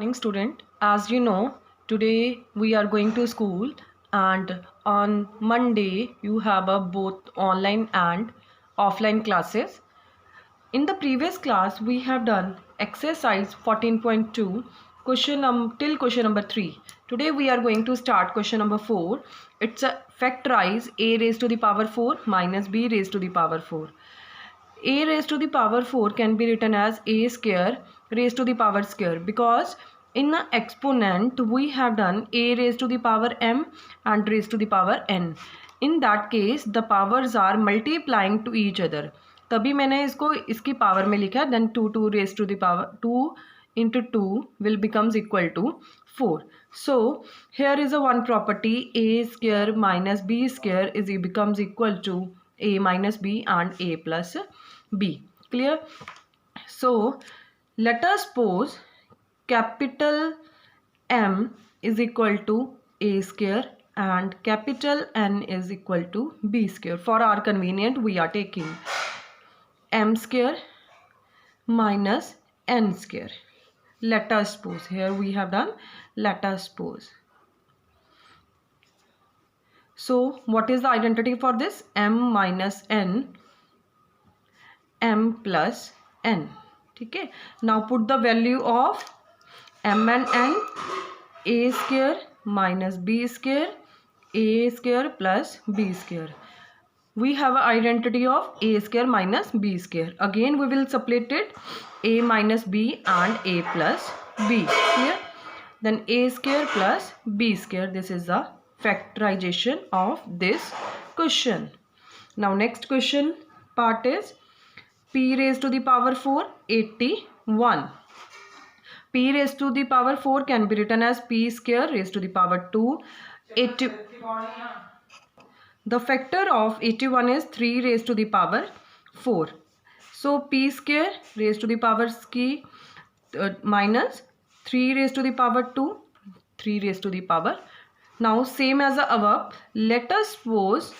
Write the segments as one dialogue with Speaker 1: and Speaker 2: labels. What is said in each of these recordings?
Speaker 1: Morning student, as you know, today we are going to school and on Monday you have both online and offline classes. In the previous class we have done exercise 14.2 till question number 3. Today we are going to start question number 4. It's a factorize a raised to the power 4 minus b raised to the power 4. A raised to the power 4 can be written as a square raised to the power square, because in the exponent we have done a raised to the power m and raised to the power n. In that case the powers are multiplying to each other. तभी मैंने इसको इसकी power में लिखा. Then 2 raised to the power 2 into 2 will becomes equal to 4. So here is a one property, a square minus b square is becomes equal to a minus b and a plus b. Clear? So let us suppose capital M is equal to a square and capital N is equal to b square. For our convenience we are taking m square minus n square. Let us suppose, here we have done let us suppose. So what is the identity for this? M minus n, m plus n. Okay, now put the value of m and n. A square minus b square, a square plus b square. We have an identity of a square minus b square. Again we will split it, a minus b and a plus b. Clear? Then a square plus b square. This is the factorization of this question. Now next question part is p raised to the power 4, 81. P raised to the power 4 can be written as p square raised to the power 2, 80. The factor of 81 is 3 raised to the power 4. So p square raised to the power minus 3 raised to the power 2, 3 raised to the power. Now same as the above, let us suppose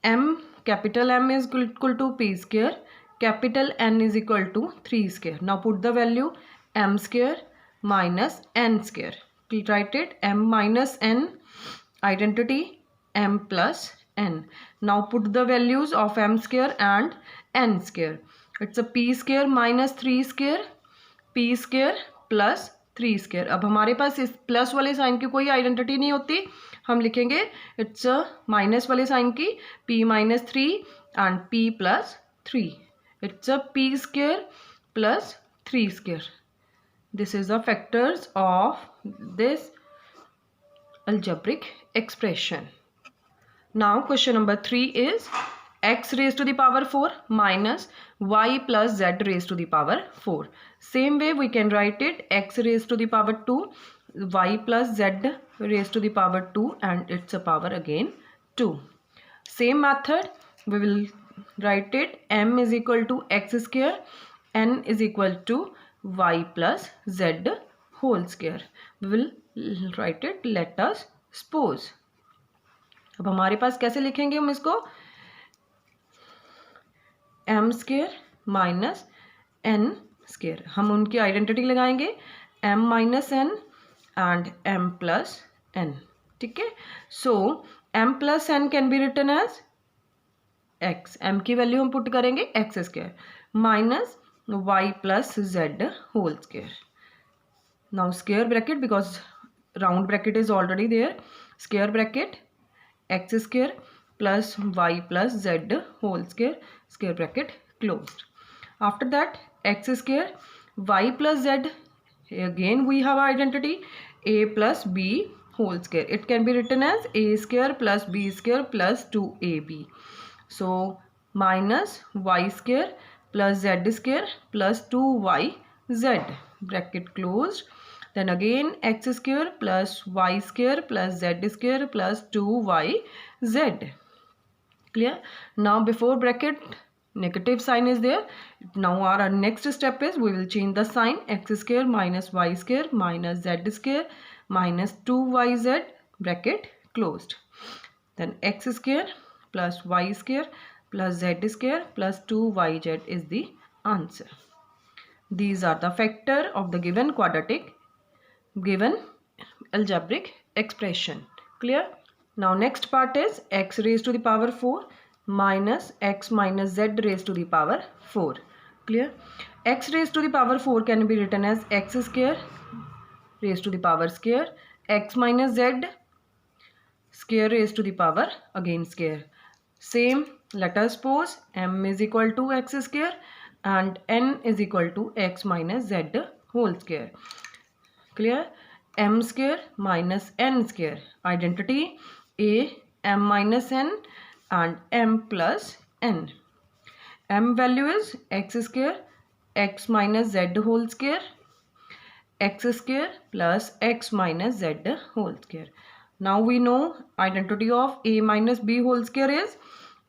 Speaker 1: m, capital M is equal to p square, capital N is equal to 3 square. Now put the value m square minus n square. Write it, m minus n, identity m plus n. Now put the values of m square and n square. It's a p square minus 3 square, p square plus 3 square. अब हमारे पास इस plus वाले sign की कोई identity नहीं होती, हम लिखेंगे इट्स माइनस वाले साइन की p minus 3 and p plus 3. It's a p square plus 3 square. This is the factors of this algebraic expression. Now question number 3 is x raised to the power 4 minus y plus z raised to the power 4. Same way we can write it, x raised to the power 2, y plus z raised to the power 2 and it's a power again 2. Same method we will write it, m is equal to x square, n is equal to y plus z whole square. We will write it, let us suppose. अब हमारे पास कैसे लिखेंगे हम इसको, m square minus n square. हम उनकी identity लगाएंगे, m माइनस n and m plus n. ठीक है, so m plus n can be written as x. m की वैल्यू हम पुट करेंगे x square minus y plus z whole square. Now square bracket, because round bracket is already there, square bracket x square plus y plus z whole square, square bracket closed. After that x square y plus z, again we have identity a plus b whole square. It can be written as a square plus b square plus 2ab. So minus y square plus z square plus 2yz bracket closed. Then again x square plus y square plus z square plus 2yz. Clear? Now before bracket negative sign is there. Now our next step is we will change the sign, x square minus y square minus z square minus 2yz bracket closed. Then x square plus y square plus z square plus 2yz is the answer. These are the factor of the given given algebraic expression. Clear? Now next part is x raised to the power 4 minus x minus z raised to the power 4. Clear? X raised to the power 4 can be written as x square raised to the power square, x minus z square raised to the power again square. Same, let us suppose m is equal to x square and n is equal to x minus z whole square. Clear? M square minus n square. Identity a m minus n and m plus n. M value is x square, x minus z whole square, x square plus x minus z whole square. Now we know identity of a minus b whole square is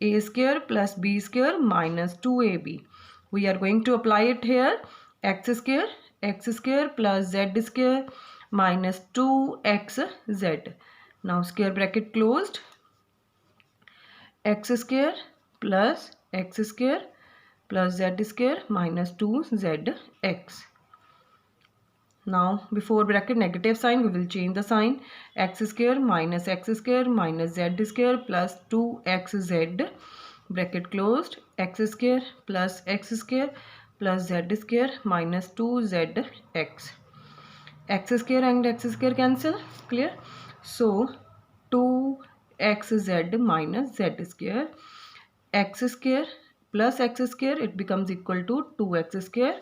Speaker 1: a square plus b square minus 2ab. We are going to apply it here. X square plus z square minus 2xz. Now square bracket closed. X square plus z square minus 2zx. Now before bracket negative sign we will change the sign. X square minus z square plus 2xz bracket closed. X square plus z square minus 2zx. X square and x square cancel. Clear? So 2xz minus z square, x square plus x square, it becomes equal to 2x square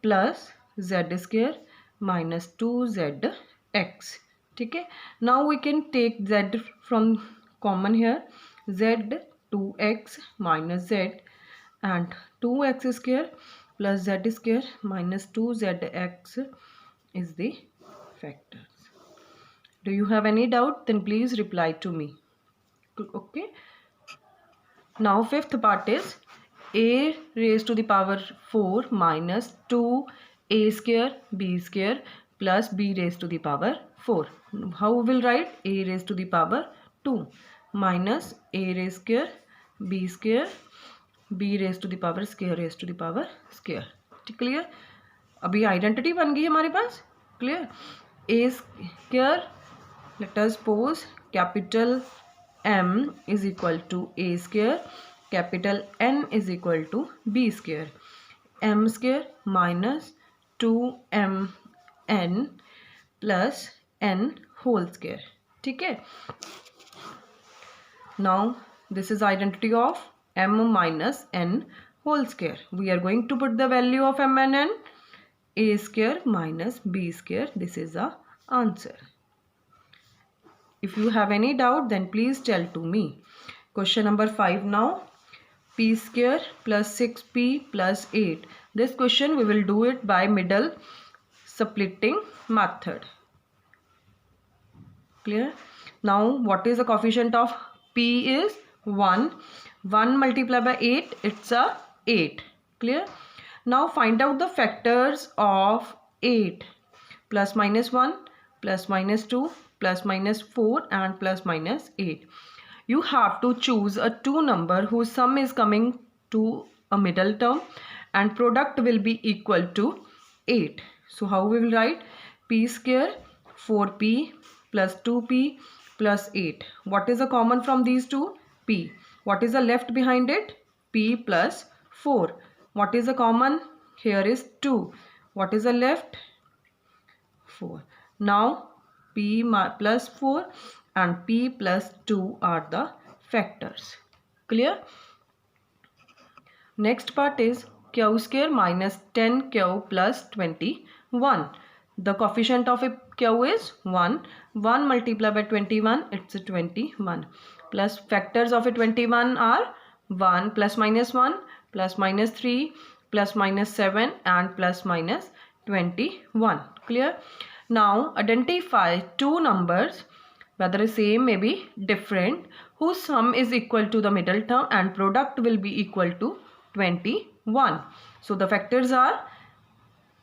Speaker 1: plus z square minus 2zx. Okay. Now we can take z from common here. Z 2x minus z and 2x square plus z square minus 2zx is the factors. Do you have any doubt? Then please reply to me. Okay. Now fifth part is a raised to the power 4 minus 2a square b square plus b raised to the power 4. How we will write? A raised to the power 2 minus a raised square b raised to the power square raised to the power square. Clear? अभी identity बन गई हमारे पास. Clear? A square, let us suppose capital M is equal to a square, capital N is equal to b square. M square minus 2mn plus n whole square. ठीक है? Now this is identity of m minus n whole square. We are going to put the value of m and n. A square minus b square. This is the answer. If you have any doubt, then please tell to me. Question number 5 now. P square plus 6p plus 8. This question we will do it by middle splitting method. Clear? Now what is the coefficient of p is 1. 1 multiplied by 8, it's a 8. Clear? Now find out the factors of 8. Plus minus 1, plus minus 2, plus minus 4 and plus minus 8. You have to choose a two number whose sum is coming to a middle term and product will be equal to 8. So how we will write? P square 4p plus 2p plus 8. What is the common from these two? P. What is the left behind it? P plus 4. What is the common? Here is 2. What is the left? 4. Now p plus 4 and p plus 2 are the factors. Clear? Next part is q square minus 10q plus 21. The coefficient of a q is 1. 1 multiplied by 21, it's a 21. Plus factors of a 21 are 1 plus minus 1 plus minus 3 plus minus 7 and plus minus 21. Clear? Now identify two numbers, whether same may be different, whose sum is equal to the middle term and product will be equal to 21. So the factors are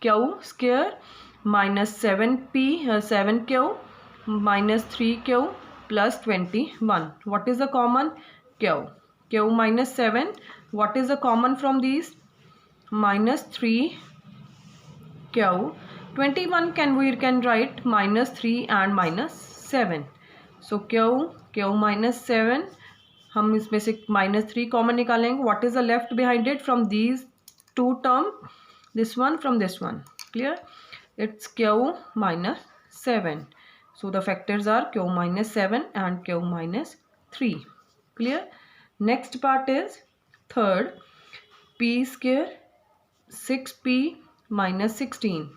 Speaker 1: q square minus 7q minus 3q plus 21. What is the common? Q. Q minus 7. What is the common from these? minus 3 q. 21 we can write minus 3 and minus 7. So q minus 7, हम इसमें से minus 3 common निकालेंगे. What is the left behind it from these two term? This one from this one. Clear? It's q minus 7. So the factors are q minus 7 and q minus 3. Clear? Next part is third, p square 6p minus 16.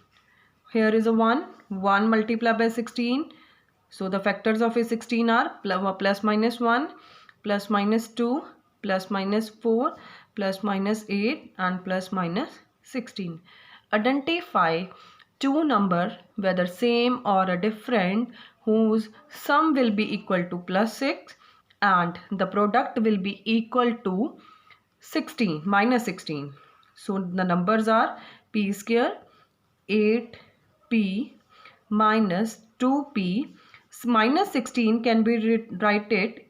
Speaker 1: Here is a 1 multiplied by 16. So the factors of a 16 are plus minus 1, plus minus 2, plus minus 4, plus minus 8 and plus minus 16. Identify two numbers whether same or a different whose sum will be equal to plus 6 and the product will be equal to 16 minus 16. So the numbers are p square 8p minus 2p. Minus 16 can be written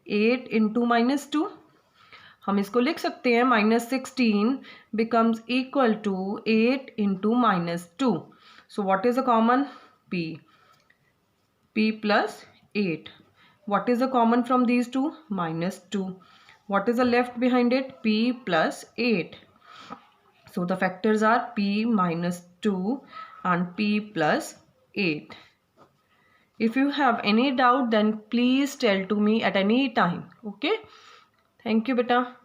Speaker 1: 8 into minus 2. हम इसको लिख सकते हैं minus 16 becomes equal to 8 into minus 2. So what is the common? p plus 8. What is the common from these two? Minus 2. What is the left behind it? p plus 8. So the factors are p minus 2 and p plus 8. If you have any doubt, then please tell to me at any time. Okay? Thank you, beta.